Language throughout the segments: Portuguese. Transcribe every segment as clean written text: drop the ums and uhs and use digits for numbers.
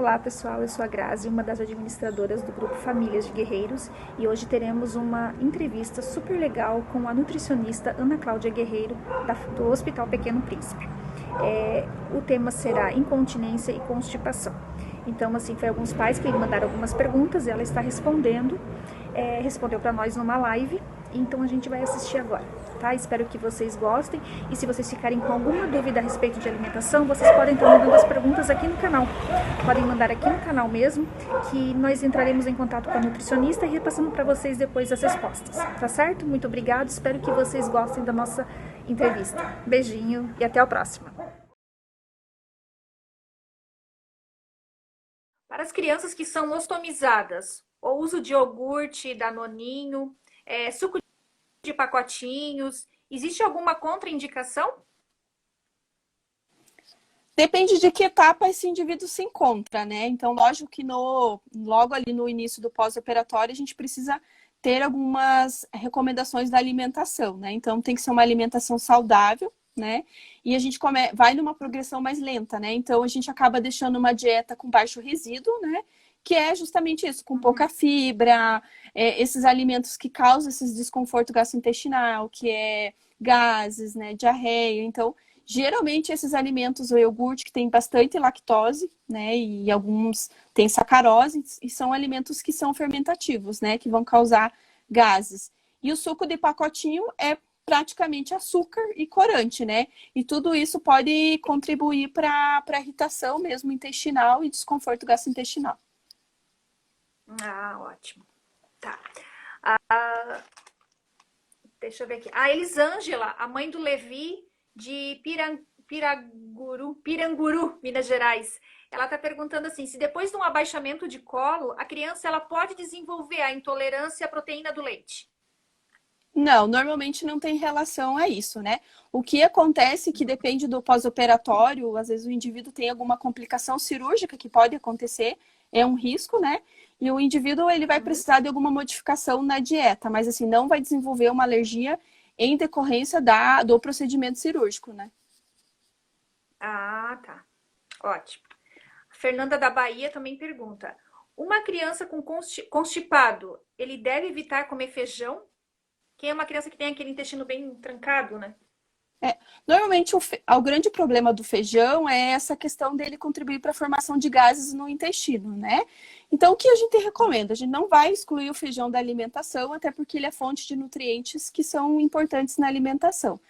Olá pessoal, eu sou a Grazi, uma das administradoras do grupo Famílias de Guerreiros, e hoje teremos uma entrevista super legal com a nutricionista Ana Cláudia Guerreiro do Hospital Pequeno Príncipe. O tema será incontinência e constipação. Então, assim, foi alguns pais que mandaram algumas perguntas e ela está respondeu para nós numa live, então a gente vai assistir agora, tá? Espero que vocês gostem, e se vocês ficarem com alguma dúvida a respeito de alimentação, vocês podem estar mandando as perguntas aqui no canal. Podem mandar aqui no canal mesmo, que nós entraremos em contato com a nutricionista e repassamos para vocês depois as respostas, tá certo? Muito obrigada, espero que vocês gostem da nossa entrevista. Beijinho e até a próxima. Para as crianças que são ostomizadas, o uso de iogurte, danoninho, suco de pacotinhos, existe alguma contraindicação? Depende de que etapa esse indivíduo se encontra, né? Então, lógico que logo ali no início do pós-operatório, a gente precisa ter algumas recomendações da alimentação, né? Então, tem que ser uma alimentação saudável, né? E a gente vai numa progressão mais lenta, né? Então, a gente acaba deixando uma dieta com baixo resíduo, né? Que é justamente isso, com pouca fibra, esses alimentos que causam esse desconforto gastrointestinal, que é gases, né? Diarreia. Então, geralmente esses alimentos, o iogurte, que tem bastante lactose, né? E alguns têm sacarose, e são alimentos que são fermentativos, né? Que vão causar gases. E o suco de pacotinho é praticamente açúcar e corante, né? E tudo isso pode contribuir para a irritação mesmo intestinal e desconforto gastrointestinal. Ah, ótimo. Tá. Deixa eu ver aqui. A Elisângela, a mãe do Levi, de Piranguru, Minas Gerais. Ela está perguntando assim, se depois de um abaixamento de colo, a criança ela pode desenvolver a intolerância à proteína do leite? Não, normalmente não tem relação a isso, né? O que acontece que depende do pós-operatório, às vezes o indivíduo tem alguma complicação cirúrgica que pode acontecer, é um risco, né? E o indivíduo ele vai precisar de alguma modificação na dieta, mas assim, não vai desenvolver uma alergia em decorrência do procedimento cirúrgico, né? Ah, tá. Ótimo. A Fernanda da Bahia também pergunta, uma criança com constipado, ele deve evitar comer feijão? Quem é uma criança que tem aquele intestino bem trancado, né? Normalmente, o grande problema do feijão é essa questão dele contribuir para a formação de gases no intestino, né? Então, o que a gente recomenda? A gente não vai excluir o feijão da alimentação, até porque ele é fonte de nutrientes que são importantes na alimentação.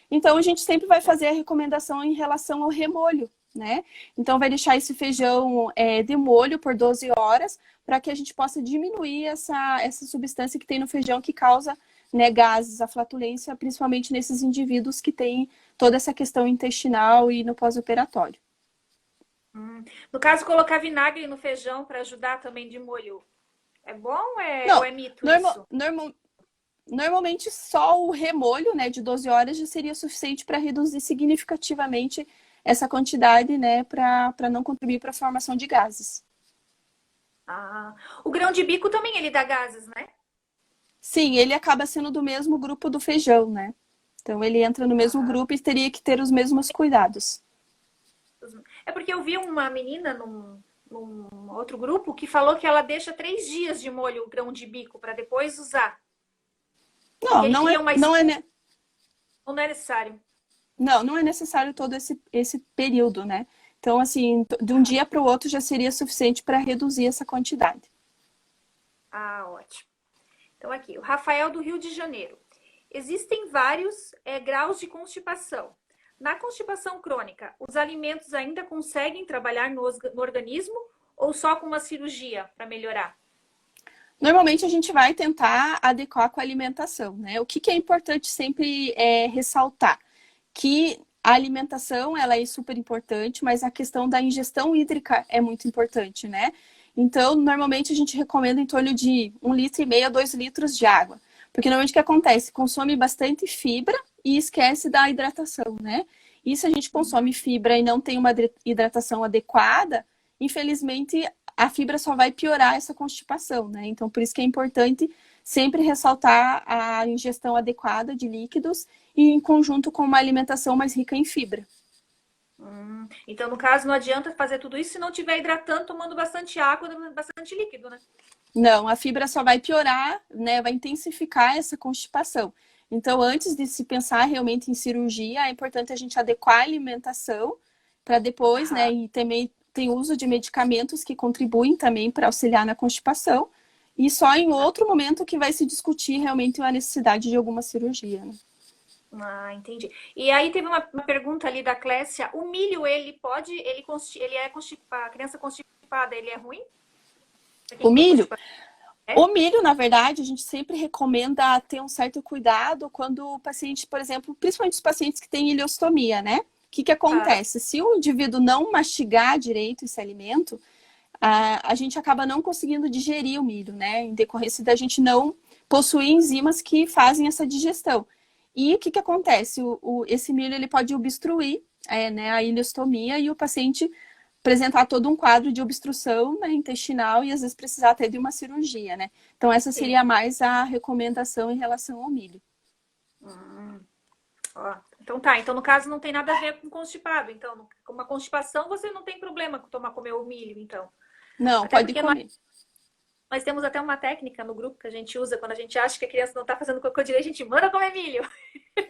Então, a gente sempre vai fazer a recomendação em relação ao remolho, né? Então, vai deixar esse feijão de molho por 12 horas, para que a gente possa diminuir essa substância que tem no feijão que causa, né, gases, a flatulência, principalmente nesses indivíduos que têm toda essa questão intestinal e no pós-operatório. No caso, colocar vinagre no feijão para ajudar também de molho, é bom Não, ou é mito isso? normalmente só o remolho, né, de 12 horas já seria suficiente para reduzir significativamente essa quantidade, né, para não contribuir para a formação de gases. Ah, o grão de bico também ele dá gases, né? Sim, ele acaba sendo do mesmo grupo do feijão, né? Então ele entra no mesmo grupo e teria que ter os mesmos cuidados. É porque eu vi uma menina num outro grupo que falou que ela deixa 3 dias de molho o grão de bico para depois usar. Não, Eles não é, queriam mais. não é, Não é necessário. não é necessário todo esse período, né? Então, assim, de um dia para o outro já seria suficiente para reduzir essa quantidade. Ah, ótimo. Então aqui, o Rafael do Rio de Janeiro. Existem vários graus de constipação. Na constipação crônica, os alimentos ainda conseguem trabalhar no organismo ou só com uma cirurgia para melhorar? Normalmente a gente vai tentar adequar com a alimentação, né? O que é importante sempre ressaltar? Que a alimentação, ela é super importante, mas a questão da ingestão hídrica é muito importante, né? Então, normalmente a gente recomenda em torno de 1,5 litro a 2 litros de água. Porque normalmente o que acontece? Consome bastante fibra e esquece da hidratação, né? E se a gente consome fibra e não tem uma hidratação adequada, infelizmente a fibra só vai piorar essa constipação, né? Então, por isso que é importante sempre ressaltar a ingestão adequada de líquidos e em conjunto com uma alimentação mais rica em fibra. Então, no caso, não adianta fazer tudo isso se não estiver hidratando, tomando bastante água, bastante líquido, né? Não, a fibra só vai piorar, né? Vai intensificar essa constipação. Então, antes de se pensar realmente em cirurgia, é importante a gente adequar a alimentação para depois, né? Aham. E também tem uso de medicamentos que contribuem também para auxiliar na constipação. E só em outro momento que vai se discutir realmente a necessidade de alguma cirurgia, né? Ah, entendi. E aí teve uma pergunta ali da Clécia. O milho, ele é constipado, a criança constipada, ele é ruim? Pra O quem tem milho, constipação? O milho, na verdade, a gente sempre recomenda ter um certo cuidado quando o paciente, por exemplo, principalmente os pacientes que têm ileostomia, né? O que Aham, acontece? Se o indivíduo não mastigar direito esse alimento, a gente acaba não conseguindo digerir o milho, né? Em decorrência da gente não possuir enzimas que fazem essa digestão. E o que acontece? Esse milho ele pode obstruir, né, a ileostomia e o paciente apresentar todo um quadro de obstrução, né, intestinal e às vezes precisar até de uma cirurgia, né? Então essa sim. seria mais a recomendação em relação ao milho. Hum, ó. Então tá, então no caso não tem nada a ver com constipado. Então, com uma constipação você não tem problema com comer o milho, então. Não, Até pode porque nós comer. Nós temos até uma técnica no grupo que a gente usa quando a gente acha que a criança não está fazendo cocô direito, a gente manda comer milho.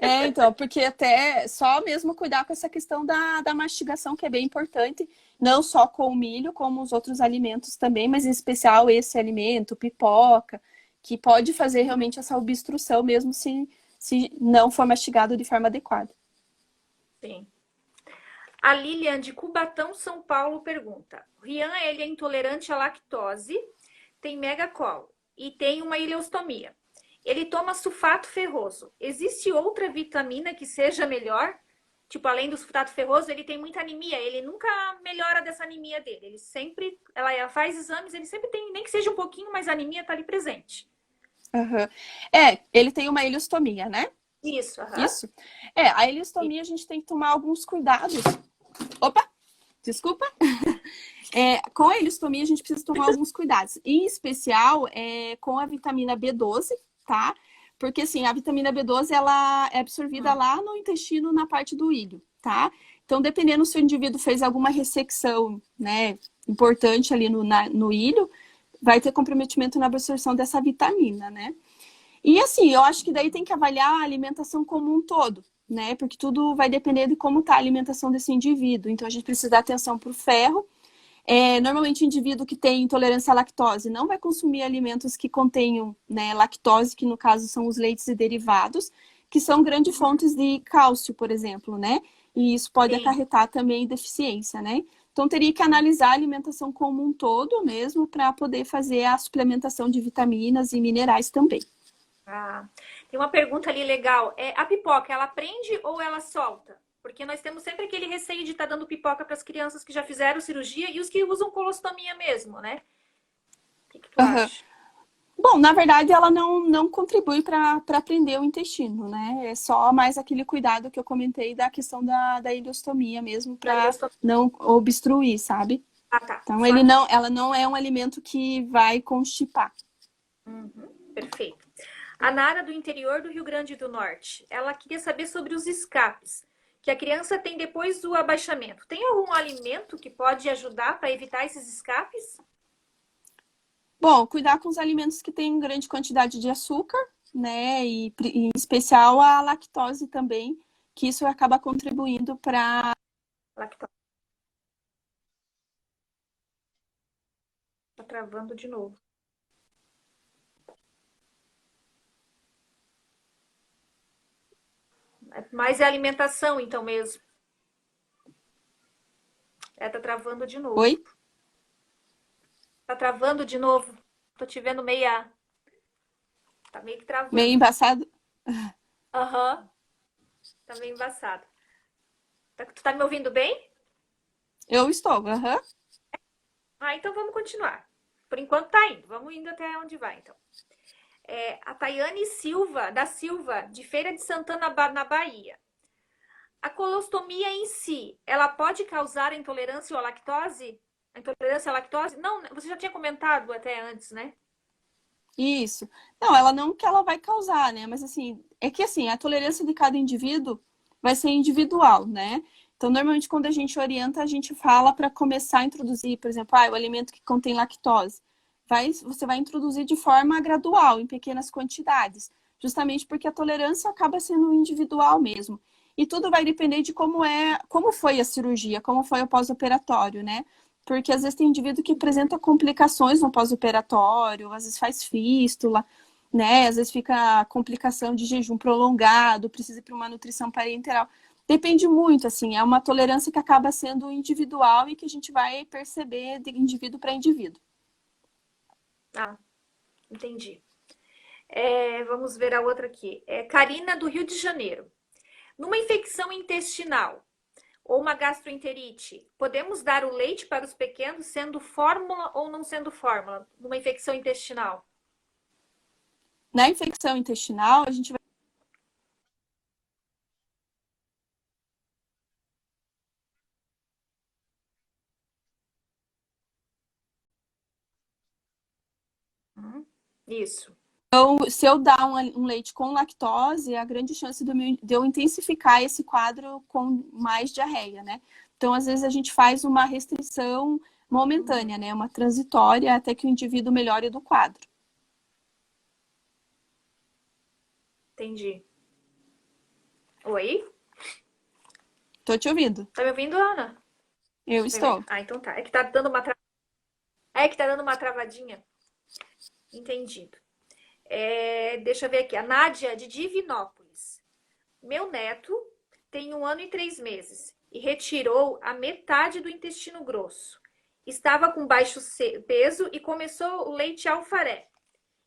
Então, porque até só mesmo cuidar com essa questão da mastigação, que é bem importante, não só com o milho, como os outros alimentos também, mas em especial esse alimento, pipoca, que pode fazer realmente essa obstrução mesmo se não for mastigado de forma adequada. Sim. A Lilian de Cubatão, São Paulo pergunta: o Rian, ele é intolerante à lactose, tem megacolo e tem uma ileostomia. Ele toma sulfato ferroso. Existe outra vitamina que seja melhor? Tipo, além do sulfato ferroso, ele tem muita anemia. Ele nunca melhora dessa anemia dele. Ele sempre, ela faz exames, ele sempre tem, nem que seja um pouquinho, mas a anemia tá ali presente. Uhum. Ele tem uma ileostomia, né? Isso, aham. Isso? A ileostomia a gente tem que tomar alguns cuidados. Opa, desculpa. Com a ileostomia a gente precisa tomar alguns cuidados. Em especial, com a vitamina B12, tá? Porque, assim, a vitamina B12, ela é absorvida lá no intestino, na parte do ilho, tá? Então, dependendo se o indivíduo fez alguma ressecção, né, importante ali no ilho, vai ter comprometimento na absorção dessa vitamina, né? E assim, eu acho que daí tem que avaliar a alimentação como um todo, né? Porque tudo vai depender de como está a alimentação desse indivíduo. Então, a gente precisa dar atenção para o ferro. Normalmente, o indivíduo que tem intolerância à lactose não vai consumir alimentos que contenham, né, lactose, que no caso são os leites e derivados, que são grandes fontes de cálcio, por exemplo, né? E isso pode Sim. acarretar também deficiência, né? Então, teria que analisar a alimentação como um todo mesmo para poder fazer a suplementação de vitaminas e minerais também. Ah, tem uma pergunta ali legal. A pipoca, ela prende ou ela solta? Porque nós temos sempre aquele receio de estar dando pipoca para as crianças que já fizeram cirurgia e os que usam colostomia mesmo, né? O que tu Uhum. acha? Bom, na verdade, ela não contribui para prender o intestino, né? É só mais aquele cuidado que eu comentei da questão da ileostomia mesmo, Da para ileostomia. não obstruir, sabe? Ah, tá. Então, Só. ela não é um alimento que vai constipar. Uhum, perfeito. A Nara, do interior do Rio Grande do Norte, ela queria saber sobre os escapes que a criança tem depois do abaixamento. Tem algum alimento que pode ajudar para evitar esses escapes? Bom, cuidar com os alimentos que têm grande quantidade de açúcar, né? E em especial a lactose também, que isso acaba contribuindo para. Lactose. Tá travando de novo. Mas é alimentação, então mesmo. Tá travando de novo. Oi? Tá travando de novo. Tô te vendo meia. Tá meio que Meio travando. embaçado? Aham. Tá meio embaçado. Tu tá me ouvindo bem? Eu estou, aham. Ah, então vamos continuar. Por enquanto tá indo. Vamos indo até onde vai, então. A Tayane Silva, da Silva, de Feira de Santana, na Bahia. A colostomia em si, ela pode causar intolerância à lactose? A intolerância à lactose? Não, você já tinha comentado até antes, né? Isso. Não, ela não que ela vai causar, né? Mas assim, é que assim, a tolerância de cada indivíduo vai ser individual, né? Então, normalmente, quando a gente orienta, a gente fala para começar a introduzir, por exemplo, o alimento que contém lactose. Você vai introduzir de forma gradual, em pequenas quantidades, justamente porque a tolerância acaba sendo individual mesmo. E tudo vai depender de como foi a cirurgia, como foi o pós-operatório, né? Porque às vezes tem indivíduo que apresenta complicações no pós-operatório, às vezes faz fístula, né? Às vezes fica complicação de jejum prolongado, precisa ir para uma nutrição parenteral. Depende muito, assim, é uma tolerância que acaba sendo individual e que a gente vai perceber de indivíduo para indivíduo. Ah, entendi. Vamos ver a outra aqui. Karina, do Rio de Janeiro. Numa infecção intestinal ou uma gastroenterite, podemos dar o leite para os pequenos sendo fórmula ou não sendo fórmula? Numa infecção intestinal? Na infecção intestinal, a gente vai Isso. se eu dar um leite com lactose, a grande chance de eu intensificar esse quadro com mais diarreia, né? Então, às vezes, a gente faz uma restrição momentânea, né? Uma transitória até que o indivíduo melhore do quadro. Entendi. Oi? Tô te ouvindo. Tá me ouvindo, Ana? Eu estou. Ah, então tá. É que tá dando uma travadinha. Entendido. Deixa eu ver aqui. A Nádia, de Divinópolis. Meu neto tem 1 ano e 3 meses e retirou a metade do intestino grosso. Estava com baixo peso e começou o leite alfaré.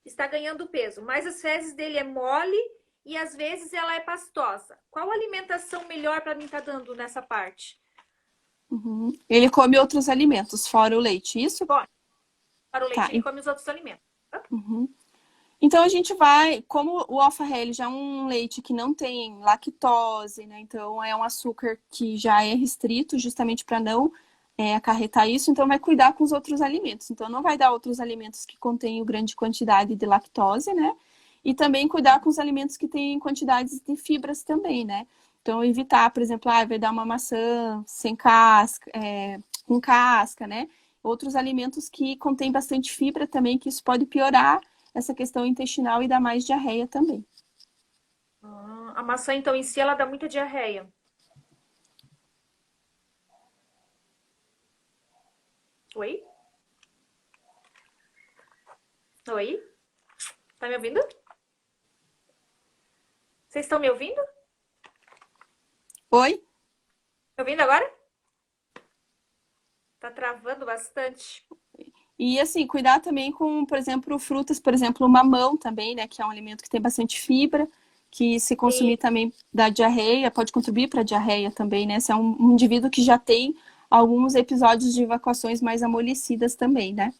Está ganhando peso, mas as fezes dele é mole e às vezes ela é pastosa. Qual alimentação melhor para mim estar dando nessa parte? Uhum. Ele come outros alimentos, fora o leite, isso? Para o leite, Tá. ele come os outros alimentos. Uhum. Então a gente vai, como o alfarré já é um leite que não tem lactose, né? Então é um açúcar que já é restrito justamente para não acarretar isso, então vai cuidar com os outros alimentos. Então não vai dar outros alimentos que contenham grande quantidade de lactose, né? E também cuidar com os alimentos que têm quantidades de fibras também, né? Então evitar, por exemplo, vai dar uma maçã sem casca, com casca, né? Outros alimentos que contêm bastante fibra também, que isso pode piorar essa questão intestinal e dá mais diarreia também. A maçã, então, em si, ela dá muita diarreia. Oi? Oi? Tá me ouvindo? Vocês estão me ouvindo? Oi? Me ouvindo agora? Tá travando bastante. E assim, cuidar também com, por exemplo, frutas, por exemplo, o mamão também, né? Que é um alimento que tem bastante fibra, que se consumir também dá diarreia, pode contribuir para a diarreia também, né? Se é um indivíduo que já tem alguns episódios de evacuações mais amolecidas também, né?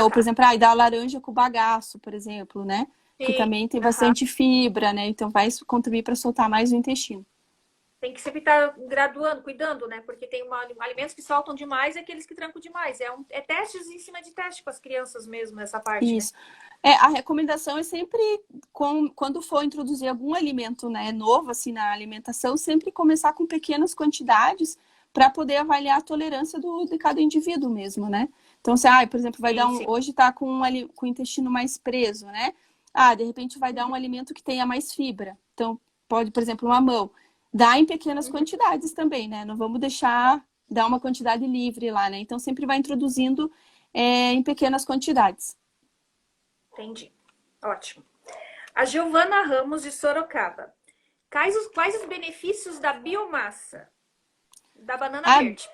Ou, por exemplo, dá laranja com bagaço, por exemplo, né? Sim. Que também tem bastante fibra, né? Então vai contribuir para soltar mais o intestino. Tem que sempre estar graduando, cuidando, né? Porque tem alimentos que soltam demais e aqueles que trancam demais. É testes em cima de teste com as crianças mesmo, essa parte. Isso. Né? A recomendação é sempre, quando for introduzir algum alimento, né, novo assim, na alimentação, sempre começar com pequenas quantidades para poder avaliar a tolerância de cada indivíduo mesmo, né? Então, por exemplo, vai dar hoje está com o intestino mais preso, né? De repente vai dar um alimento que tenha mais fibra. Então, pode, por exemplo, uma mamão. Dá em pequenas quantidades também, né? Não vamos deixar dar uma quantidade livre lá, né? Então, sempre vai introduzindo em pequenas quantidades. Entendi. Ótimo. A Giovana Ramos, de Sorocaba. Quais os benefícios da biomassa da banana verde?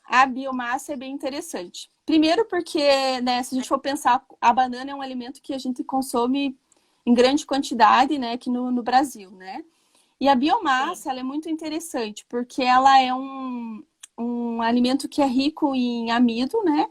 A biomassa é bem interessante. Primeiro porque, né, se a gente for pensar, a banana é um alimento que a gente consome em grande quantidade, né, aqui no Brasil, né? E a biomassa, ela é muito interessante, porque ela é um alimento que é rico em amido, né?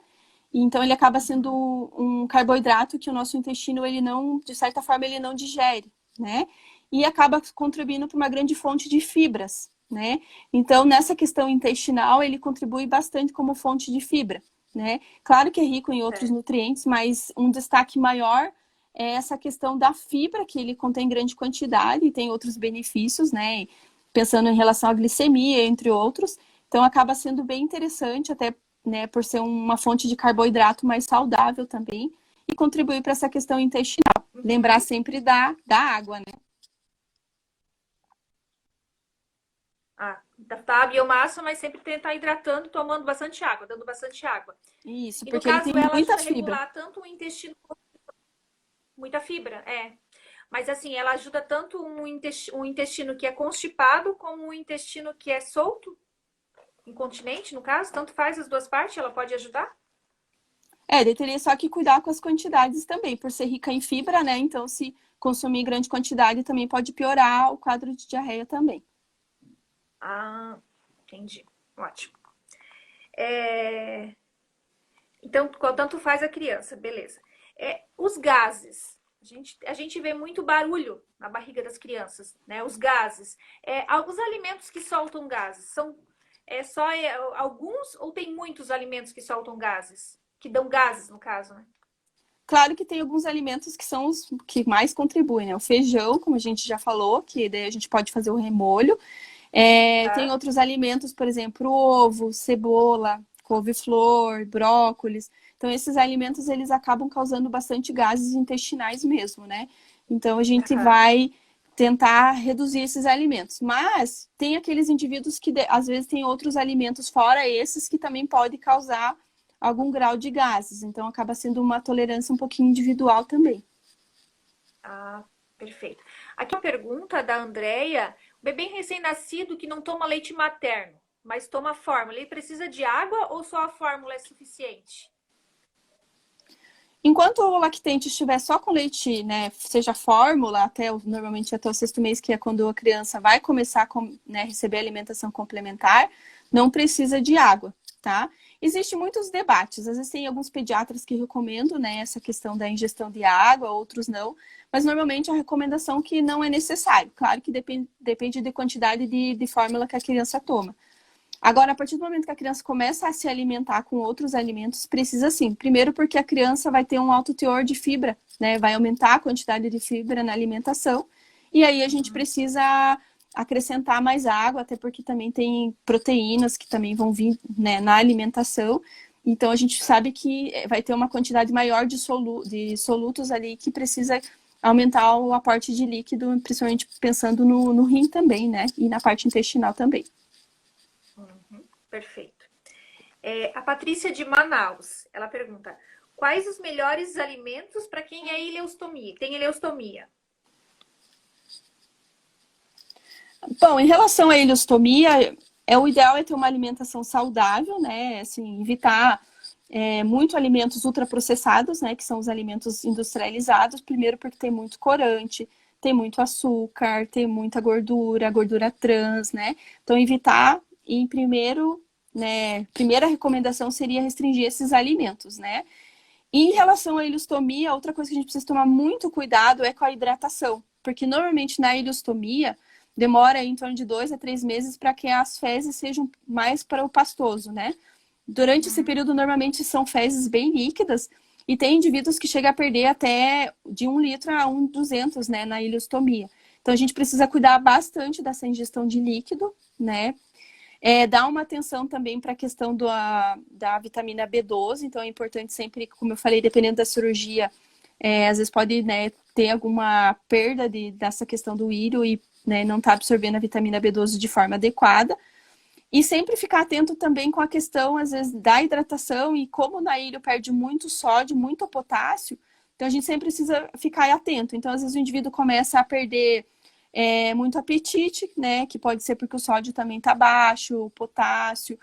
Então, ele acaba sendo um carboidrato que o nosso intestino, ele não, de certa forma, ele não digere, né? E acaba contribuindo para uma grande fonte de fibras, né? Então, nessa questão intestinal, ele contribui bastante como fonte de fibra, né? Claro que é rico em outros nutrientes, mas um destaque maior é essa questão da fibra, que ele contém grande quantidade e tem outros benefícios, né? pensando em relação à glicemia, entre outros. Então, acaba sendo bem interessante, até, né, por ser uma fonte de carboidrato mais saudável também, e contribuir para essa questão intestinal. Lembrar sempre da água, né? Tá a biomassa, mas sempre tentar hidratando, tomando bastante água, dando bastante água. Isso, E no porque ele caso, tem ela muita ajuda a fibra. regular tanto o intestino, muita fibra, é. Mas assim, ela ajuda tanto um intestino que é constipado como um intestino que é solto, incontinente, no caso, tanto faz as duas partes, ela pode ajudar? Daí teria só que cuidar com as quantidades também, por ser rica em fibra, né? Então, se consumir grande quantidade, também pode piorar o quadro de diarreia também. Ah, entendi. Ótimo. Então, tanto faz a criança, beleza. Os gases. A gente vê muito barulho na barriga das crianças, né? Os gases. Alguns alimentos que soltam gases são só alguns ou tem muitos alimentos que soltam gases? Que dão gases, no caso, né? Claro que tem alguns alimentos que são os que mais contribuem, né? O feijão, como a gente já falou, que daí a gente pode fazer o remolho. Tem outros alimentos, por exemplo, ovo, cebola, couve-flor, brócolis. Então, esses alimentos, eles acabam causando bastante gases intestinais mesmo, né? Então, a gente vai tentar reduzir esses alimentos. Mas tem aqueles indivíduos que, às vezes, tem outros alimentos fora esses que também podem causar algum grau de gases. Então, acaba sendo uma tolerância um pouquinho individual também. Ah, perfeito. Aqui uma pergunta da Andrea. O bebê recém-nascido que não toma leite materno, mas toma fórmula, ele precisa de água ou só a fórmula é suficiente? Enquanto o lactente estiver só com leite, né, seja fórmula, normalmente até o sexto mês, que é quando a criança vai começar a receber alimentação complementar, não precisa de água, tá? Existem muitos debates, às vezes tem alguns pediatras que recomendam, né, essa questão da ingestão de água, outros não, mas normalmente a recomendação é que não é necessário. Claro que depende da quantidade de fórmula que a criança toma. Agora, a partir do momento que a criança começa a se alimentar com outros alimentos, precisa sim. Primeiro porque a criança vai ter um alto teor de fibra, né? Vai aumentar a quantidade de fibra na alimentação. E aí a gente precisa acrescentar mais água, até porque também tem proteínas que também vão vir, né, na alimentação. Então, a gente sabe que vai ter uma quantidade maior de solutos ali que precisa aumentar o aporte de líquido, principalmente pensando no rim também, né? E na parte intestinal também. Perfeito. A Patrícia de Manaus, ela pergunta: quais os melhores alimentos para quem tem ileostomia? Bom, em relação à ileostomia, o ideal é ter uma alimentação saudável, né? Assim, evitar muito alimentos ultraprocessados, né? Que são os alimentos industrializados. Primeiro porque tem muito corante, tem muito açúcar, tem muita gordura trans, né? Então, evitar. E primeira recomendação seria restringir esses alimentos, né? E em relação à ileostomia, outra coisa que a gente precisa tomar muito cuidado é com a hidratação, porque normalmente na ileostomia demora em torno de 2 a 3 meses para que as fezes sejam mais para o pastoso, né? Durante esse período, normalmente são fezes bem líquidas e tem indivíduos que chegam a perder até de 1 litro a 1,200, né, na ileostomia. Então, a gente precisa cuidar bastante dessa ingestão de líquido, né? Dar uma atenção também para a questão da vitamina B12, então é importante sempre, como eu falei, dependendo da cirurgia, às vezes pode, né, ter alguma perda dessa questão do írio e, né, não tá absorvendo a vitamina B12 de forma adequada. E sempre ficar atento também com a questão, às vezes, da hidratação e como na ilha perde muito sódio, muito potássio, então a gente sempre precisa ficar atento. Então, às vezes, o indivíduo começa a perder muito apetite, né? Que pode ser porque o sódio também tá baixo, o potássio.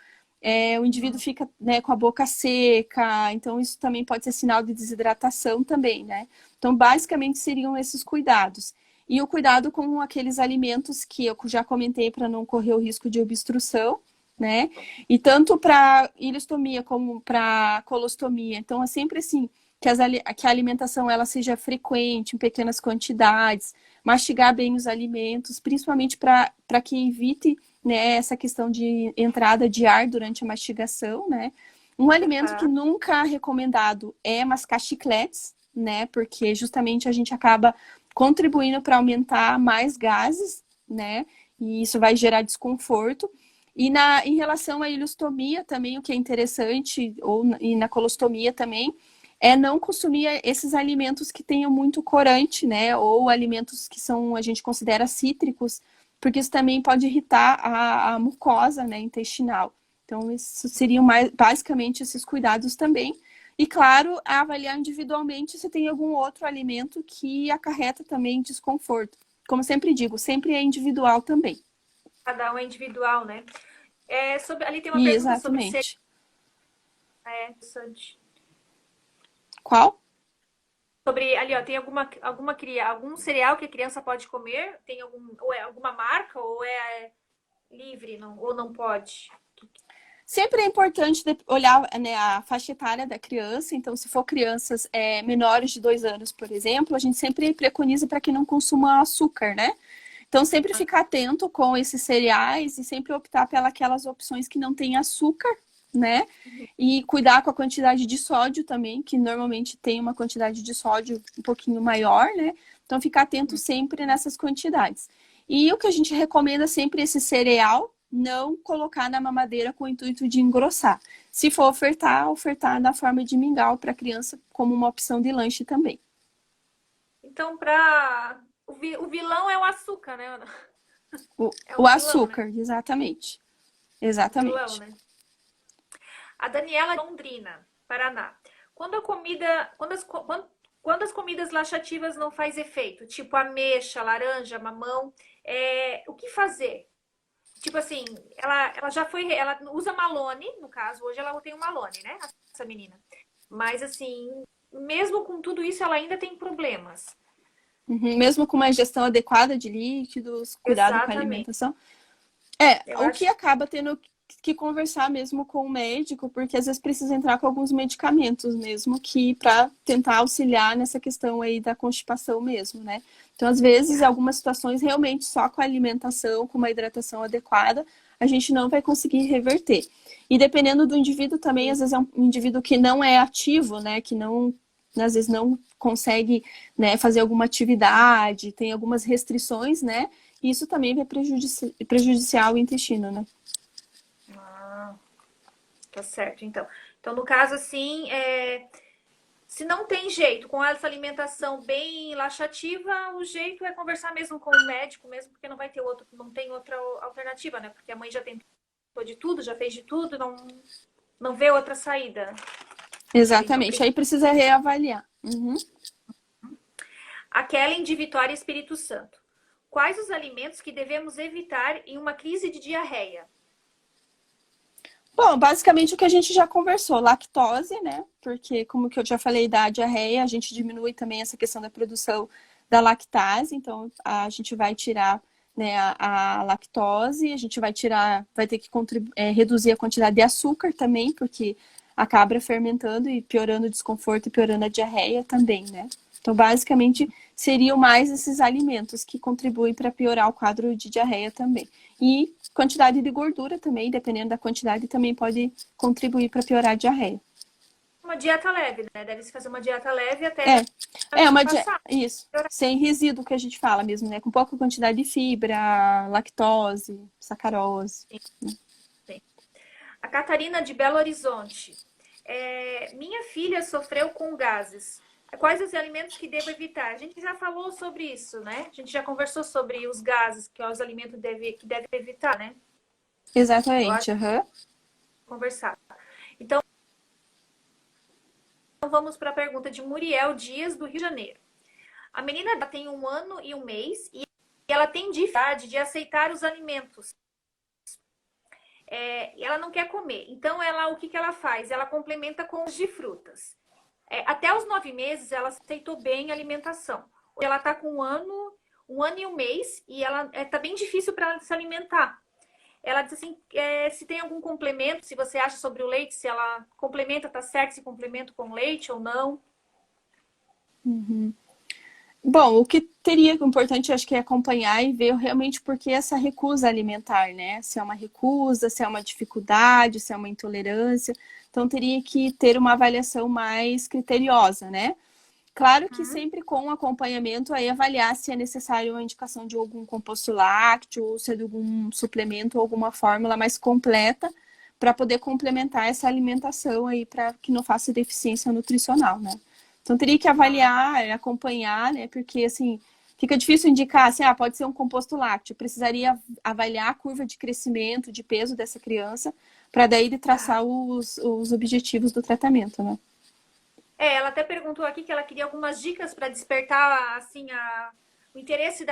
O indivíduo fica, né, com a boca seca, então isso também pode ser sinal de desidratação também, né? Então, basicamente, seriam esses cuidados. E o cuidado com aqueles alimentos que eu já comentei para não correr o risco de obstrução, né? E tanto para ileostomia como para colostomia. Então, é sempre assim, que a alimentação ela seja frequente, em pequenas quantidades, mastigar bem os alimentos, principalmente para que evite, né, essa questão de entrada de ar durante a mastigação, né? Um alimento que nunca é recomendado é mascar chicletes, né? Porque justamente a gente acaba contribuindo para aumentar mais gases, né? e isso vai gerar desconforto. E em relação à ileostomia também, o que é interessante, e na colostomia também, é não consumir esses alimentos que tenham muito corante, né? Ou alimentos que a gente considera cítricos, porque isso também pode irritar a mucosa, né, intestinal. Então, isso seriam basicamente esses cuidados também. E, claro, avaliar individualmente se tem algum outro alimento que acarreta também desconforto. Como sempre digo, sempre é individual também. Cada um é individual, né? Ali tem uma pergunta sobre cereal. Exatamente. Interessante. Qual? Sobre ali, ó, tem algum cereal que a criança pode comer? Tem ou é alguma marca ou é livre, ou não pode? Sempre é importante olhar, né, a faixa etária da criança. Então, se for crianças menores de 2 anos, por exemplo, a gente sempre preconiza para que não consuma açúcar, né? Então, sempre ficar atento com esses cereais e sempre optar pelas opções que não têm açúcar, né? E cuidar com a quantidade de sódio também, que normalmente tem uma quantidade de sódio um pouquinho maior, né? Então, ficar atento sempre nessas quantidades. E o que a gente recomenda sempre esse cereal, não colocar na mamadeira com o intuito de engrossar. Se for ofertar na forma de mingau para a criança como uma opção de lanche também. Então, o vilão é o açúcar, né, Ana? O vilão, açúcar, né? Exatamente. Exatamente. Vilão, né? A Daniela Londrina, Paraná. Quando as comidas laxativas não faz efeito, tipo ameixa, laranja, mamão, o que fazer? Tipo assim, ela usa Malone, no caso, hoje ela tem um Malone, né? Essa menina. Mas assim, mesmo com tudo isso, ela ainda tem problemas. Mesmo com uma ingestão adequada de líquidos, cuidado com a alimentação. Que acaba tendo que conversar mesmo com o médico, porque às vezes precisa entrar com alguns medicamentos mesmo, que para tentar auxiliar nessa questão aí da constipação mesmo, né? Então, às vezes, em algumas situações, realmente só com a alimentação, com uma hidratação adequada, a gente não vai conseguir reverter. E dependendo do indivíduo também, às vezes é um indivíduo que não é ativo, né? Que não, às vezes não consegue, né, fazer alguma atividade, tem algumas restrições, né? E isso também vai prejudiciar o intestino, né? Tá certo, então. Então, no caso, assim, se não tem jeito com essa alimentação bem laxativa, o jeito é conversar mesmo com o médico mesmo, porque não tem outra alternativa, né? Porque a mãe já tentou de tudo, já fez de tudo, não vê outra saída. Exatamente, então, aí precisa reavaliar. A Kellen de Vitória, Espírito Santo. Quais os alimentos que devemos evitar em uma crise de diarreia? Bom, basicamente o que a gente já conversou, lactose, né? Porque, como que eu já falei da diarreia, a gente diminui também essa questão da produção da lactase, então a gente vai tirar, né, a lactose, a gente vai ter que reduzir a quantidade de açúcar também, porque acaba fermentando e piorando o desconforto e piorando a diarreia também, né? Então, basicamente, seriam mais esses alimentos que contribuem para piorar o quadro de diarreia também. E quantidade de gordura também, dependendo da quantidade, também pode contribuir para piorar a diarreia. Uma dieta leve, né? Deve-se fazer uma dieta leve até... uma dieta, isso, sem resíduo que a gente fala mesmo, né? Com pouca quantidade de fibra, lactose, sacarose. Sim. A Catarina de Belo Horizonte. Minha filha sofreu com gases. Quais os alimentos que devo evitar? A gente já falou sobre isso, né? A gente já conversou sobre os gases, que é os alimentos que deve evitar, né? Exatamente, Conversar. Então, vamos para a pergunta de Muriel Dias, do Rio de Janeiro. A menina tem 1 ano e 1 mês e ela tem dificuldade de aceitar os alimentos. Ela não quer comer. Então, o que ela faz? Ela complementa com os de frutas. Até os 9 meses, ela aceitou bem a alimentação. Ela está com 1 ano e 1 mês e ela tá bem difícil para ela se alimentar. Ela diz assim, se tem algum complemento, se você acha sobre o leite, se ela complementa, tá certo, se complementa com leite ou não. Bom, o que teria importante, acho que é acompanhar e ver realmente por que essa recusa alimentar, né? Se é uma recusa, se é uma dificuldade, se é uma intolerância. Então, teria que ter uma avaliação mais criteriosa, né? Claro que sempre com acompanhamento, aí avaliar se é necessário a indicação de algum composto lácteo, ou se é de algum suplemento ou alguma fórmula mais completa para poder complementar essa alimentação aí para que não faça deficiência nutricional, né? Então teria que avaliar, acompanhar, né? Porque assim, fica difícil indicar assim, pode ser um composto lácteo. Precisaria avaliar a curva de crescimento, de peso dessa criança, para daí ele traçar os objetivos do tratamento, né? Ela até perguntou aqui que ela queria algumas dicas para despertar assim o interesse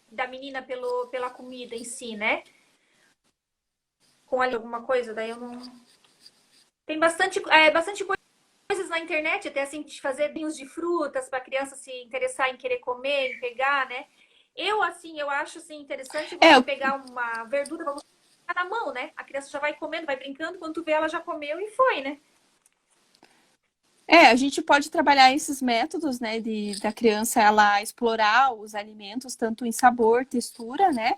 da menina pela comida em si, né? Com alguma coisa, daí eu não. Tem bastante coisas na internet, até assim, de fazer vinhos de frutas para a criança se interessar em querer comer, em pegar, né? Eu acho assim, interessante você pegar uma verdura para você colocar na mão, né? A criança já vai comendo, vai brincando, quando tu vê ela já comeu e foi, né? A gente pode trabalhar esses métodos, né, da criança ela explorar os alimentos, tanto em sabor, textura, né?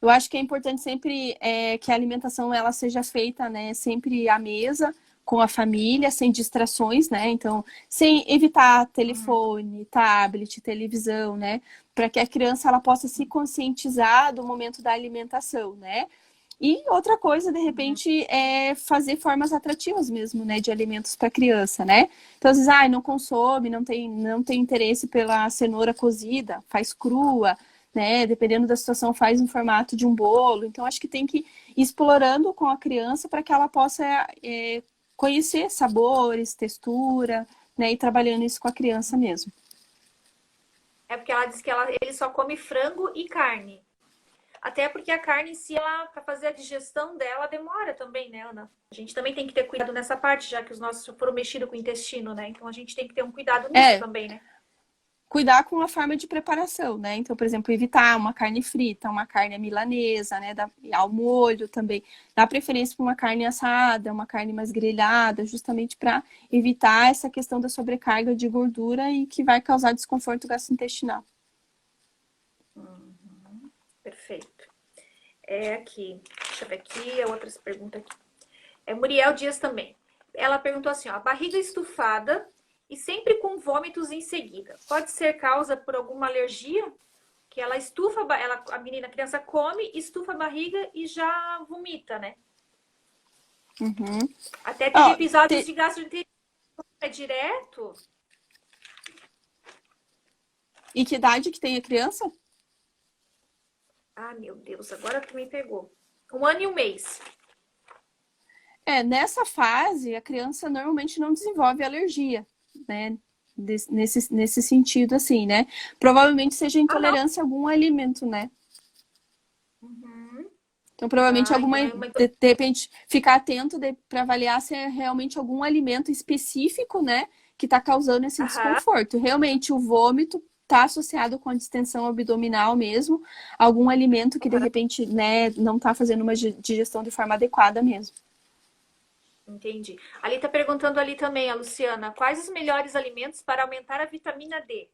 Eu acho que é importante sempre que a alimentação ela seja feita, né, sempre à mesa, com a família, sem distrações, né? Então, sem evitar telefone, tablet, televisão, né? Para que a criança ela possa se conscientizar do momento da alimentação, né? E outra coisa, de repente, é fazer formas atrativas mesmo, né, de alimentos para criança, né? Então, às vezes, não consome, não tem interesse pela cenoura cozida, faz crua, né? Dependendo da situação, faz em formato de um bolo. Então, acho que tem que ir explorando com a criança para que ela possa conhecer sabores, textura, né? E trabalhando isso com a criança mesmo. É porque ela diz que ele só come frango e carne. Até porque a carne em si, para fazer a digestão dela, demora também, né, Ana? A gente também tem que ter cuidado nessa parte, já que os nossos foram mexidos com o intestino, né? Então a gente tem que ter um cuidado nisso também, né? Cuidar com a forma de preparação, né? Então, por exemplo, evitar uma carne frita, uma carne milanesa, né? Ao molho também. Dá preferência para uma carne assada, uma carne mais grelhada, justamente para evitar essa questão da sobrecarga de gordura e que vai causar desconforto gastrointestinal. Perfeito. Aqui, deixa eu ver aqui, outras perguntas aqui. Muriel Dias também. Ela perguntou assim, ó, barriga estufada e sempre com vômitos em seguida. Pode ser causa por alguma alergia? Que ela estufa, a criança come, estufa a barriga e já vomita, né? Até teve episódios de gastroenterite direto. E que idade que tem a criança? Ah, meu Deus, agora tu me pegou. 1 ano e 1 mês. Nessa fase, a criança normalmente não desenvolve alergia, né? Nesse sentido, assim, né? Provavelmente seja intolerância a algum alimento, né? Então, provavelmente de repente, ficar atento para avaliar se é realmente algum alimento específico, né? Que está causando esse desconforto. Realmente, o vômito está associado com a distensão abdominal mesmo, algum alimento que de repente, né, não está fazendo uma digestão de forma adequada mesmo. Entendi. Ali tá perguntando ali também, a Luciana, quais os melhores alimentos para aumentar a vitamina D?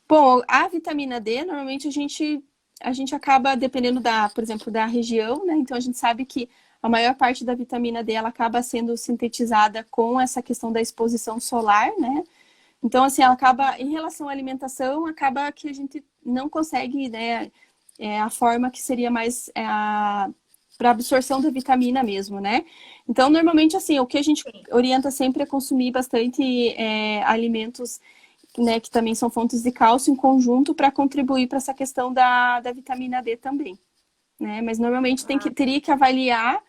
Bom, a vitamina D, normalmente a gente acaba, dependendo por exemplo, da região, né? Então a gente sabe que a maior parte da vitamina D, ela acaba sendo sintetizada com essa questão da exposição solar, né? Então, assim, ela acaba, em relação à alimentação, acaba que a gente não consegue, né, a forma que seria mais para absorção da vitamina mesmo, né? Então, normalmente, assim, o que a gente orienta sempre é consumir bastante alimentos, né, que também são fontes de cálcio em conjunto para contribuir para essa questão da vitamina D também, né? Mas normalmente teria que avaliar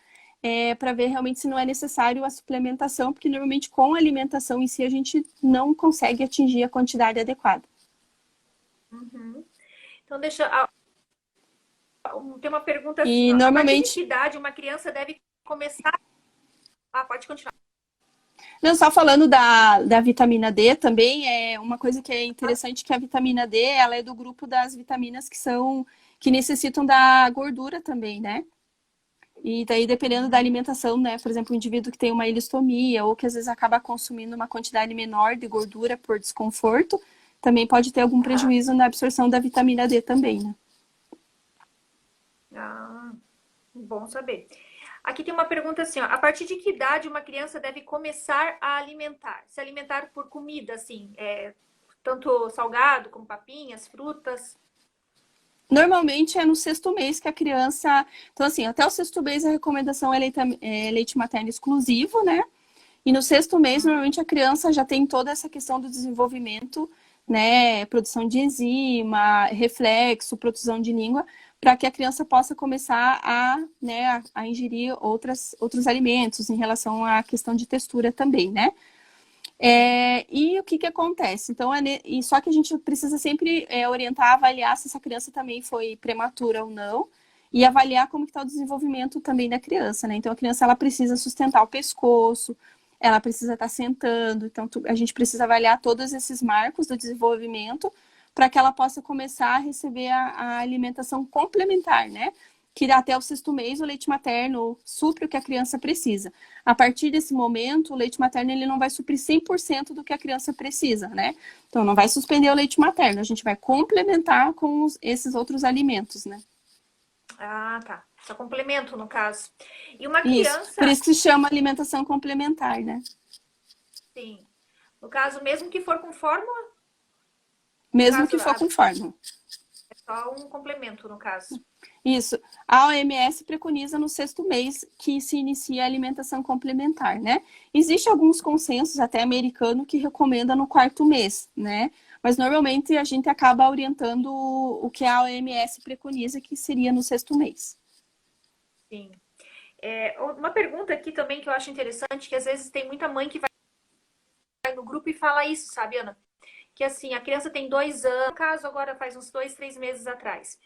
para ver realmente se não é necessário a suplementação, porque normalmente com a alimentação em si a gente não consegue atingir a quantidade adequada. Então, tem uma pergunta assim, ó, normalmente... a partir de que idade uma criança deve começar... pode continuar. Não, só falando da vitamina D também, é uma coisa que é interessante que a vitamina D, ela é do grupo das vitaminas que necessitam da gordura também, né? E daí, dependendo da alimentação, né? Por exemplo, o indivíduo que tem uma ilistomia ou que às vezes acaba consumindo uma quantidade menor de gordura por desconforto, também pode ter algum prejuízo na absorção da vitamina D também, né? Bom saber. Aqui tem uma pergunta assim, ó. A partir de que idade uma criança deve começar a alimentar? Se alimentar por comida, assim, tanto salgado como papinhas, frutas? Normalmente é no sexto mês que a criança. Então, assim, até o sexto mês a recomendação é leite materno exclusivo, né? E no sexto mês, normalmente a criança já tem toda essa questão do desenvolvimento, né? Produção de enzima, reflexo, produção de língua, para que a criança possa começar a ingerir outros alimentos em relação à questão de textura também, né? E o que que acontece? Então, só que a gente precisa sempre orientar, avaliar se essa criança também foi prematura ou não, e avaliar como está o desenvolvimento também da criança, né? Então, a criança ela precisa sustentar o pescoço, ela precisa estar sentando, então a gente precisa avaliar todos esses marcos do desenvolvimento para que ela possa começar a receber a alimentação complementar, né? Que até o sexto mês o leite materno supre o que a criança precisa. A partir desse momento, o leite materno ele não vai suprir 100% do que a criança precisa, né? Então, não vai suspender o leite materno, a gente vai complementar com esses outros alimentos, né? Ah, tá. Só complemento, no caso. E uma Isso, criança, por isso que se chama alimentação complementar, né? sim. No caso, mesmo que for com fórmula, no Mesmo caso, que for com fórmula. é só um complemento, no caso. Isso. A OMS preconiza no sexto mês que se inicia a alimentação complementar, né? Existem alguns consensos, até americano, que recomenda no quarto mês, né? Mas normalmente a gente acaba orientando o que a OMS preconiza, que seria no sexto mês. Sim. Uma pergunta aqui também que eu acho interessante, que às vezes tem muita mãe que vai no grupo e fala isso, sabe, Ana? Que assim, a criança tem 2 anos, no caso agora faz uns 2, 3 meses atrás.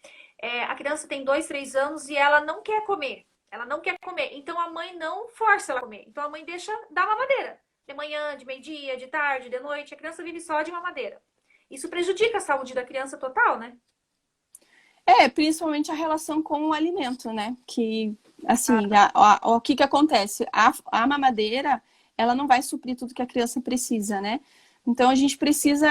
A criança tem 2, 3 anos e ela não quer comer. Ela não quer comer. Então a mãe não força ela a comer. Então a mãe deixa dar mamadeira. De manhã, de meio-dia, de tarde, de noite. A criança vive só de mamadeira. Isso prejudica a saúde da criança total, né? Principalmente a relação com o alimento, né? Que, assim, Ah, o que que acontece? A mamadeira, ela não vai suprir tudo que a criança precisa, né? Então, a gente precisa,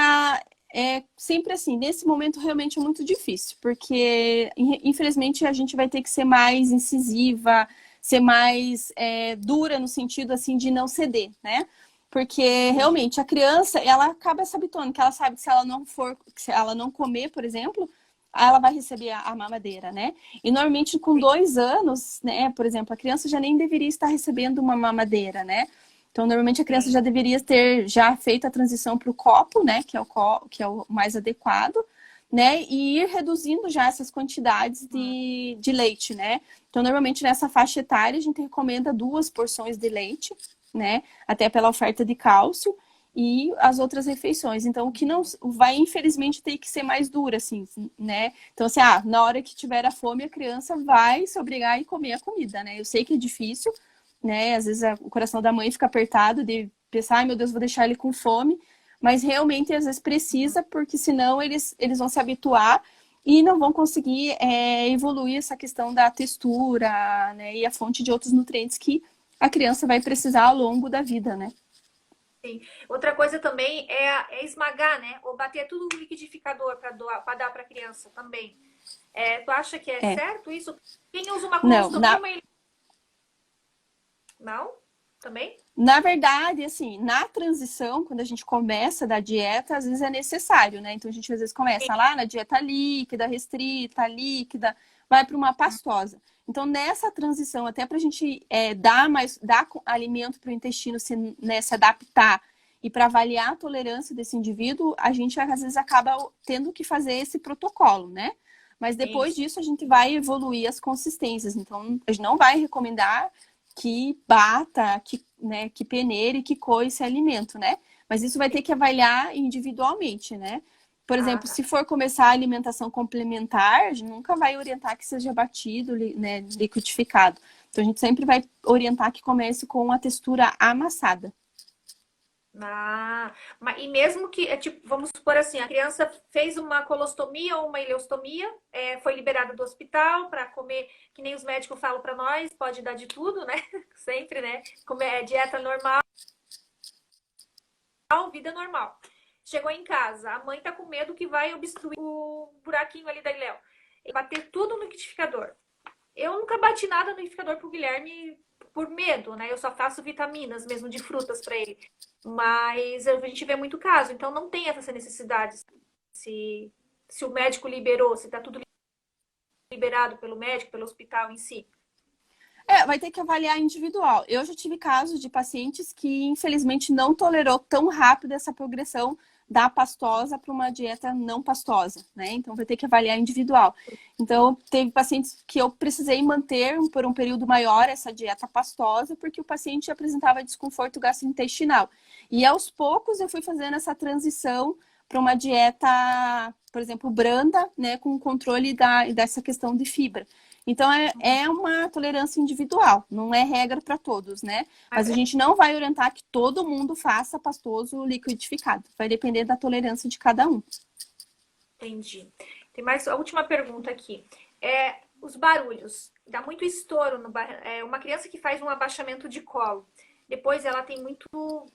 sempre assim, nesse momento realmente é muito difícil, porque, infelizmente, a gente vai ter que ser mais incisiva, ser mais dura no sentido, assim, de não ceder, né? Porque, entendi. realmente, a criança, ela acaba se habituando, que ela sabe que se ela não comer, por exemplo, ela vai receber a mamadeira, né? E normalmente com 2 anos, né? Por exemplo, a criança já nem deveria estar recebendo uma mamadeira, né? Então, normalmente a criança Sim. já deveria ter já feito a transição para o copo, né? Que é o mais adequado, né? E ir reduzindo já essas quantidades de leite, né? Então, normalmente nessa faixa etária a gente recomenda 2 porções de leite, né? Até pela oferta de cálcio e as outras refeições. Então, o que não vai, infelizmente, ter que ser mais dura, assim, né? Então, assim, na hora que tiver a fome, a criança vai se obrigar a comer a comida, né? Eu sei que é difícil, né? Às vezes o coração da mãe fica apertado de pensar, ai meu Deus, vou deixar ele com fome. Mas realmente, às vezes, precisa, porque senão eles vão se habituar e não vão conseguir evoluir essa questão da textura, né? E a fonte de outros nutrientes que a criança vai precisar ao longo da vida, né? Sim. Outra coisa também é esmagar, né? Ou bater tudo no liquidificador para dar para a criança também. Tu acha que é É. certo isso? Quem usa uma Não, colostomia, não? Também? na verdade, assim, na transição, quando a gente começa da dieta, às vezes é necessário, né? Então a gente às vezes começa lá na dieta líquida, restrita, líquida, vai para uma pastosa. Então, nessa transição, até para a gente dar alimento para o intestino se adaptar e para avaliar a tolerância desse indivíduo, a gente às vezes acaba tendo que fazer esse protocolo, né? Mas depois Isso. disso, a gente vai evoluir as consistências. Então, a gente não vai recomendar que bata, que peneire, que coe esse alimento, né? Mas isso vai ter que avaliar individualmente, né? Por Ah, exemplo, tá. se for começar a alimentação complementar, a gente nunca vai orientar que seja batido, né, liquidificado. Então, a gente sempre vai orientar que comece com a textura amassada. E mesmo que, tipo, vamos supor assim, a criança fez uma colostomia ou uma ileostomia, foi liberada do hospital para comer, que nem os médicos falam para nós, pode dar de tudo, né? Sempre, né? Comer dieta normal, vida normal. Chegou em casa, a mãe tá com medo que vai obstruir o buraquinho ali da ileão. E bater tudo no liquidificador. Eu nunca bati nada no liquidificador pro Guilherme por medo, né? Eu só faço vitaminas mesmo de frutas para ele. Mas a gente vê muito caso, então não tem essa necessidade. Se, se o médico liberou, se tá tudo liberado pelo médico, pelo hospital em si. Vai ter que avaliar individual. Eu já tive casos de pacientes que, infelizmente, não tolerou tão rápido essa progressão da pastosa para uma dieta não pastosa, né? Então, vai ter que avaliar individual. Então, teve pacientes que eu precisei manter por um período maior essa dieta pastosa, porque o paciente apresentava desconforto gastrointestinal. E, aos poucos, eu fui fazendo essa transição para uma dieta, por exemplo, branda, né? Com controle dessa questão de fibra. Então, é uma tolerância individual, não é regra para todos, né? Mas a gente não vai orientar que todo mundo faça pastoso liquidificado. Vai depender da tolerância de cada um. Entendi. Tem mais a última pergunta aqui. Os barulhos. Dá muito estouro no uma criança que faz um abaixamento de colo. Depois ela tem muito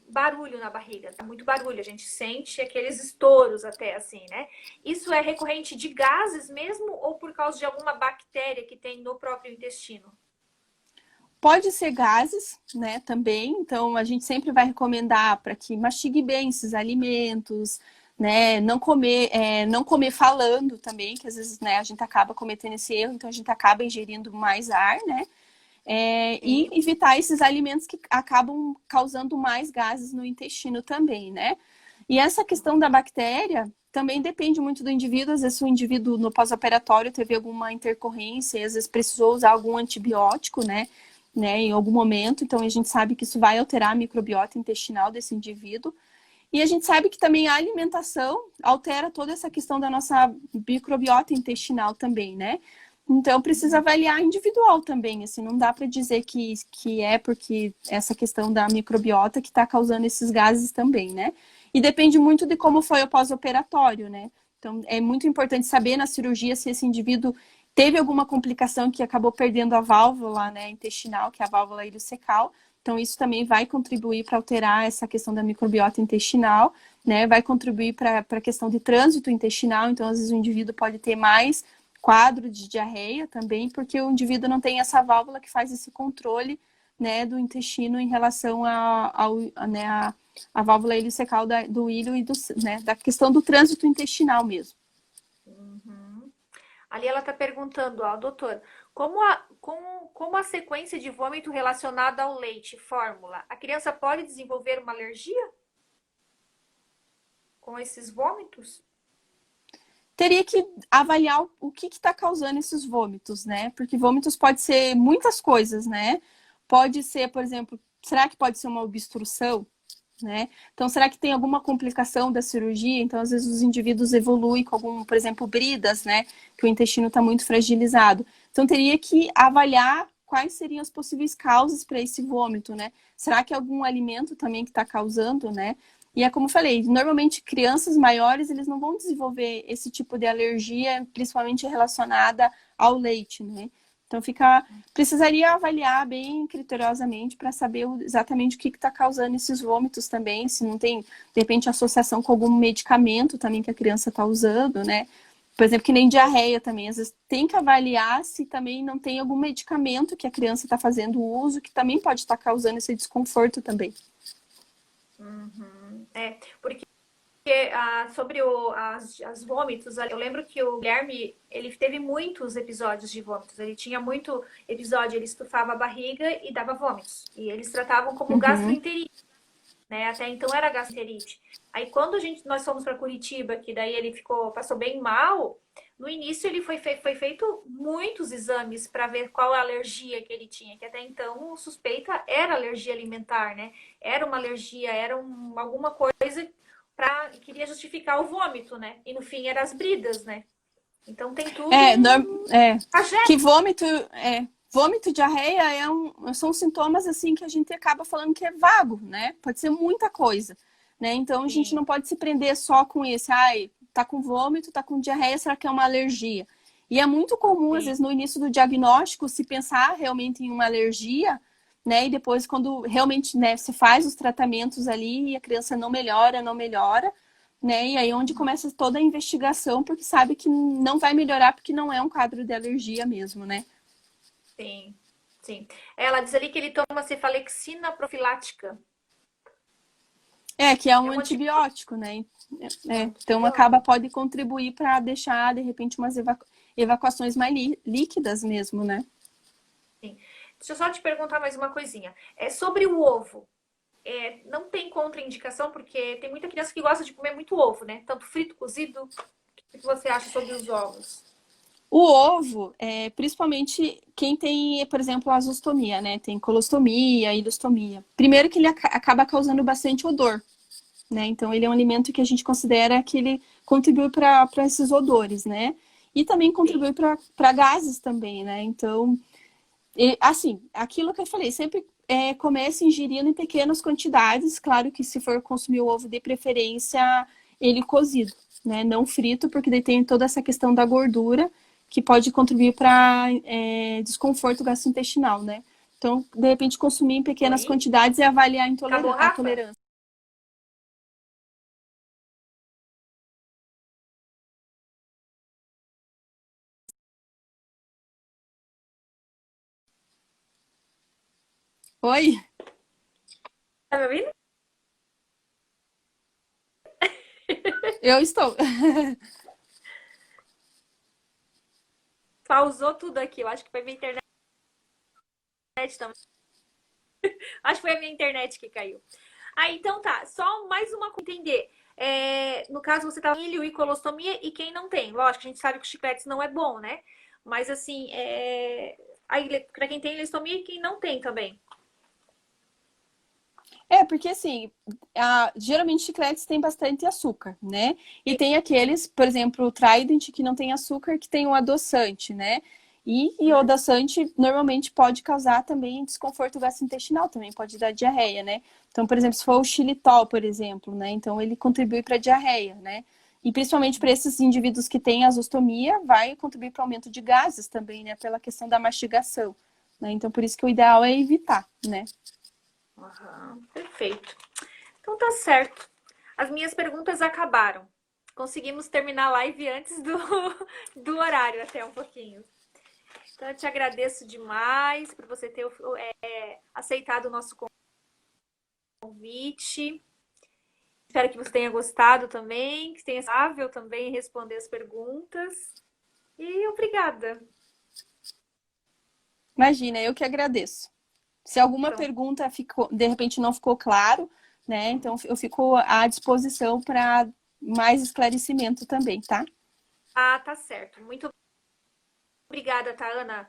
barulho na barriga, dá muito barulho, a gente sente aqueles estouros até assim, né? Isso é recorrente de gases mesmo ou por causa de alguma bactéria que tem no próprio intestino? Pode ser gases, né, também. Então, a gente sempre vai recomendar para que mastigue bem esses alimentos, né? Não comer falando também, que às vezes, né, a gente acaba cometendo esse erro, então a gente acaba ingerindo mais ar, né? E evitar esses alimentos que acabam causando mais gases no intestino também, né? E essa questão da bactéria também depende muito do indivíduo. Às vezes o indivíduo no pós-operatório teve alguma intercorrência, às vezes precisou usar algum antibiótico, né, em algum momento. Então a gente sabe que isso vai alterar a microbiota intestinal desse indivíduo. E a gente sabe que também a alimentação altera toda essa questão da nossa microbiota intestinal também, né? Então, precisa avaliar individual também, assim, não dá para dizer que é porque essa questão da microbiota que está causando esses gases também, né? E depende muito de como foi o pós-operatório, né? Então, é muito importante saber na cirurgia se esse indivíduo teve alguma complicação que acabou perdendo a válvula, né, intestinal, que é a válvula ileocecal. Então, isso também vai contribuir para alterar essa questão da microbiota intestinal, né? Vai contribuir para a questão de trânsito intestinal. Então, às vezes, o indivíduo pode ter mais quadro de diarreia também, porque o indivíduo não tem essa válvula que faz esse controle, né, do intestino em relação a válvula ileocecal do ilho e né, da questão do trânsito intestinal mesmo. Uhum. Ali ela está perguntando, ó, doutor, como a sequência de vômito relacionada ao leite, fórmula, a criança pode desenvolver uma alergia com esses vômitos? Teria que avaliar o que está causando esses vômitos, né? Porque vômitos pode ser muitas coisas, né? Pode ser, por exemplo, será que pode ser uma obstrução, né? Então, será que tem alguma complicação da cirurgia? Então, às vezes, os indivíduos evoluem com algum, por exemplo, bridas, né? Que o intestino está muito fragilizado. Então, teria que avaliar quais seriam as possíveis causas para esse vômito, né? Será que é algum alimento também que está causando, né? E é como eu falei, normalmente crianças maiores, eles não vão desenvolver esse tipo de alergia, principalmente relacionada ao leite, né? Então, precisaria avaliar bem criteriosamente para saber exatamente o que está causando esses vômitos também, se não tem, de repente, associação com algum medicamento também que a criança está usando, né? Por exemplo, que nem diarreia também, às vezes tem que avaliar se também não tem algum medicamento que a criança está fazendo uso, que também pode estar causando esse desconforto também. Uhum. Porque sobre as vômitos, eu lembro que o Guilherme, ele teve muitos episódios de vômitos. Ele tinha muito episódio, ele estufava a barriga e dava vômitos. E eles tratavam como gastroenterite, né? Até então era gastroenterite. Aí quando nós fomos para Curitiba, que daí ele passou bem mal, no início ele foi feito muitos exames para ver qual a alergia que ele tinha, que até então suspeita era alergia alimentar, né? Era uma alergia, era alguma coisa queria justificar o vômito, né? E no fim eram as bridas, né? Então tem tudo. Que vômito e diarreia são sintomas assim que a gente acaba falando que é vago, né? Pode ser muita coisa, né? Então a gente não pode se prender só com esse, tá com vômito, tá com diarreia, será que é uma alergia? E é muito comum, às vezes, no início do diagnóstico, se pensar realmente em uma alergia, né? E depois, quando realmente, né, se faz os tratamentos ali e a criança não melhora, né? E aí onde começa toda a investigação, porque sabe que não vai melhorar porque não é um quadro de alergia mesmo, né? Sim, sim. Ela diz ali que ele toma cefalexina profilática. É, que é É um um antibiótico. antibiótico, né? Então pode contribuir para deixar, de repente, umas evacuações mais líquidas mesmo, né? Sim. Deixa eu só te perguntar mais uma coisinha. É sobre o ovo. Não tem contraindicação, porque tem muita criança que gosta de comer muito ovo, né? Tanto frito, cozido. O que você acha sobre os ovos? O ovo, principalmente quem tem, por exemplo, azostomia, né? Tem colostomia, ileostomia. Primeiro que ele acaba causando bastante odor, né? Então ele é um alimento que a gente considera que ele contribui para esses odores, né? E também Sim. contribui para gases também, né? Então, assim, aquilo que eu falei, sempre comece ingerindo em pequenas quantidades. Claro que se for consumir o ovo, de preferência ele cozido, né? Não frito, porque daí tem toda essa questão da gordura que pode contribuir para desconforto gastrointestinal, né? Então, de repente, consumir em pequenas Oi? quantidades e avaliar Acabou, a Rafa? tolerância. Oi? Tá me ouvindo? Eu estou. Pausou tudo aqui. Eu acho que foi minha internet também. Acho que foi a minha internet que caiu. Então tá. Só mais uma coisa pra entender. No caso, você tá milho e colostomia e quem não tem. Lógico, a gente sabe que o chicletes não é bom, né? Mas assim, pra quem tem ileostomia e quem não tem também. Porque assim, geralmente chicletes têm bastante açúcar, né? E tem Sim. aqueles, por exemplo, o Trident, que não tem açúcar, que tem um adoçante, né? E o adoçante normalmente pode causar também desconforto gastrointestinal, também pode dar diarreia, né? Então, por exemplo, se for o xilitol, por exemplo, né? Então ele contribui para diarreia, né? E principalmente para esses indivíduos que têm azostomia, vai contribuir para o aumento de gases também, né? Pela questão da mastigação, né? Então, por isso que o ideal é evitar, né? Aham, perfeito. Então tá certo. As minhas perguntas acabaram. Conseguimos terminar a live antes do horário, até um pouquinho. Então eu te agradeço demais por você ter aceitado o nosso convite. Espero que você tenha gostado também, que tenha sido ável também em responder as perguntas. E obrigada. Imagina, eu que agradeço. Se alguma Então, pergunta ficou, de repente não ficou claro, né? Então eu fico à disposição para mais esclarecimento também, tá? tá certo. Muito obrigada, tá, Ana?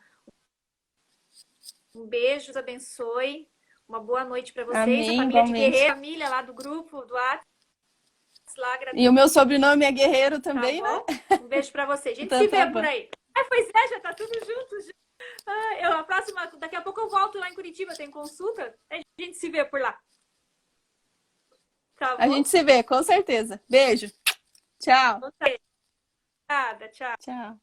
Um beijo, Deus abençoe. Uma boa noite para vocês, a Amém, família de igualmente. Guerreiro, a família lá do grupo, do Atos, lá, E o meu sobrenome é Guerreiro tá também, né? bom? Um beijo para vocês. A gente Então se tá vê por bom. aí. Pois é, já tá tudo junto. Já. A próxima, daqui a pouco eu volto lá em Curitiba, tem consulta. A gente se vê por lá. Tá A gente bom? se vê, com certeza. Beijo. Tchau. Obrigada, tchau. Tchau.